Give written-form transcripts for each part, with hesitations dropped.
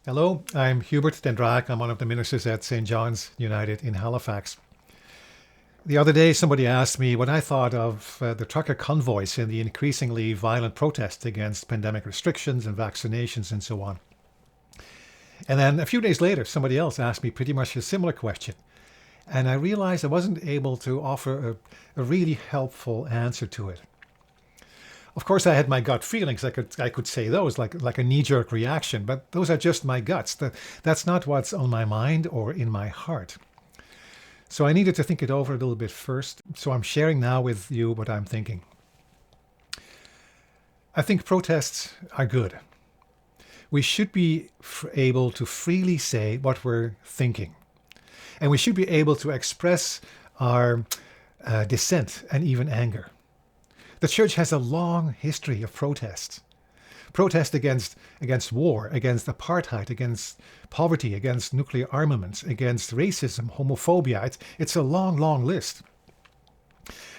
Hello, I'm Hubert Den Draak. I'm one of the ministers at St. John's United in Halifax. The other day, somebody asked me what I thought of the trucker convoys and the increasingly violent protests against pandemic restrictions and vaccinations and so on. And then a few days later, somebody else asked me pretty much a similar question. And I realized I wasn't able to offer a really helpful answer to it. Of course, I had my gut feelings. I could say those like a knee-jerk reaction, but those are just my guts. That's not what's on my mind or in my heart. So I needed to think it over a little bit first. So I'm sharing now with you what I'm thinking. I think protests are good. We should be able to freely say what we're thinking, and we should be able to express our dissent and even anger. The church has a long history of protests. Protest against war, against apartheid, against poverty, against nuclear armaments, against racism, homophobia. It's a long, long list.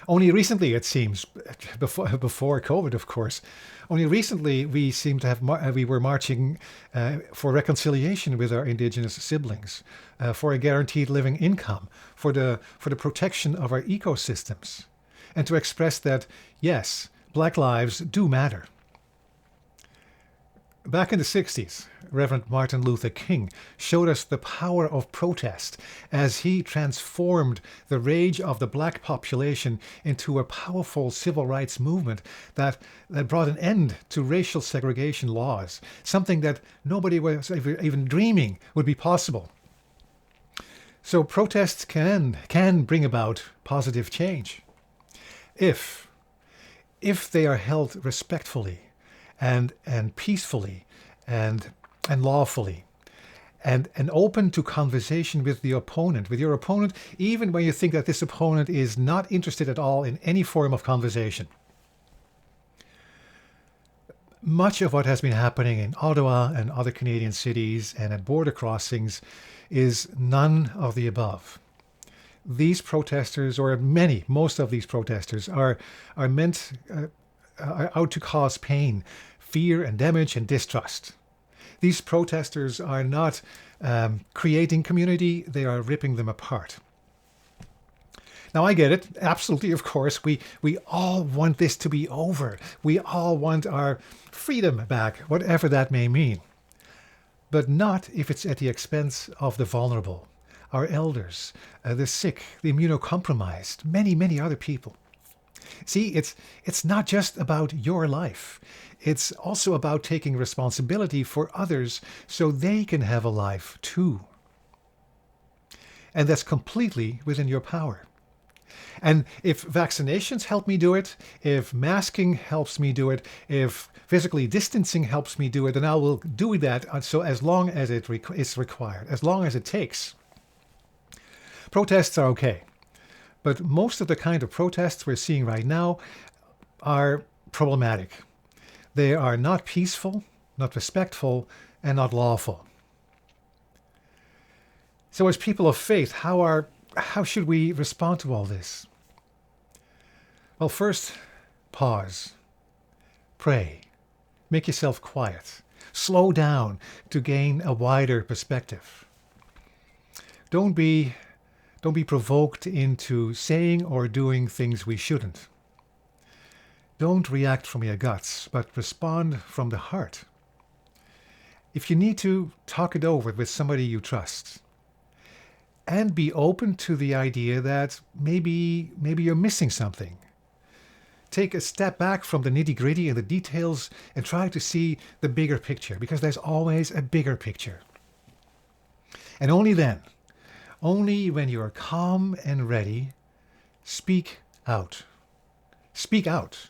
Only recently, it seems, before COVID, of course, only recently we seem to have we were marching for reconciliation with our indigenous siblings, for a guaranteed living income, for the protection of our ecosystems, and to express that yes, Black lives do matter. Back in the 60s, Reverend Martin Luther King showed us the power of protest as he transformed the rage of the black population into a powerful civil rights movement that brought an end to racial segregation laws, something that nobody was even dreaming would be possible. So protests can bring about positive change if they are held respectfully and peacefully and lawfully and open to conversation with your opponent, even when you think that this opponent is not interested at all in any form of conversation. Much of what has been happening in Ottawa and other Canadian cities and at border crossings is none of the above. These protesters, or most of these protesters, are out to cause pain, fear and damage and distrust. These protesters are not creating community, they are ripping them apart. Now, I get it, absolutely, of course. We all want this to be over. We all want our freedom back, whatever that may mean. But not if it's at the expense of the vulnerable, our elders, the sick, the immunocompromised, many, many other people. See, it's not just about your life. It's also about taking responsibility for others so they can have a life too. And that's completely within your power. And if vaccinations help me do it, if masking helps me do it, if physically distancing helps me do it, then I will do that so as long as it's required, as long as it takes. Protests are okay. But most of the kind of protests we're seeing right now are problematic. They are not peaceful, not respectful, and not lawful. So as people of faith, how should we respond to all this? Well, first, pause. Pray. Make yourself quiet. Slow down to gain a wider perspective. Don't be provoked into saying or doing things we shouldn't. Don't react from your guts, but respond from the heart. If you need to, talk it over with somebody you trust. And be open to the idea that maybe you're missing something. Take a step back from the nitty-gritty and the details and try to see the bigger picture, because there's always a bigger picture. And only then, only when you are calm and ready, speak out. Speak out.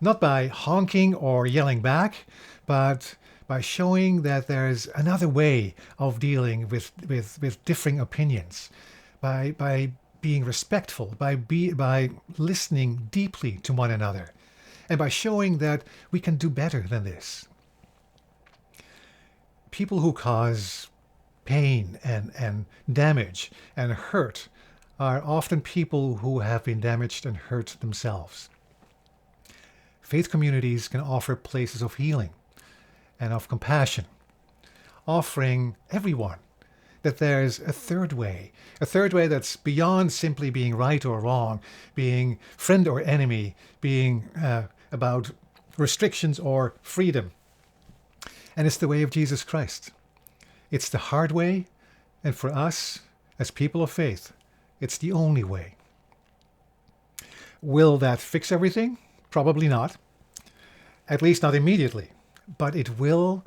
Not by honking or yelling back, but by showing that there's another way of dealing with differing opinions, by being respectful, by listening deeply to one another, and by showing that we can do better than this. People who cause pain and damage and hurt are often people who have been damaged and hurt themselves. Faith communities can offer places of healing and of compassion, offering everyone that there's a third way that's beyond simply being right or wrong, being friend or enemy, being about restrictions or freedom. And it's the way of Jesus Christ. It's the hard way, and for us, as people of faith, it's the only way. Will that fix everything? Probably not. At least not immediately. But it will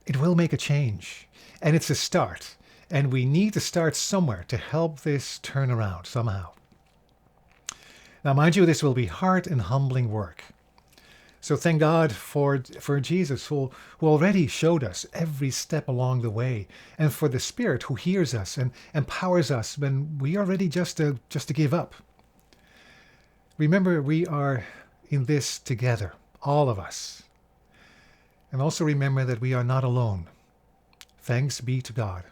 make a change. And it's a start. And we need to start somewhere to help this turn around somehow. Now, mind you, this will be hard and humbling work. So thank God for Jesus, who already showed us every step along the way, and for the Spirit who hears us and empowers us when we are ready just to give up. Remember, we are in this together, all of us. And also remember that we are not alone. Thanks be to God.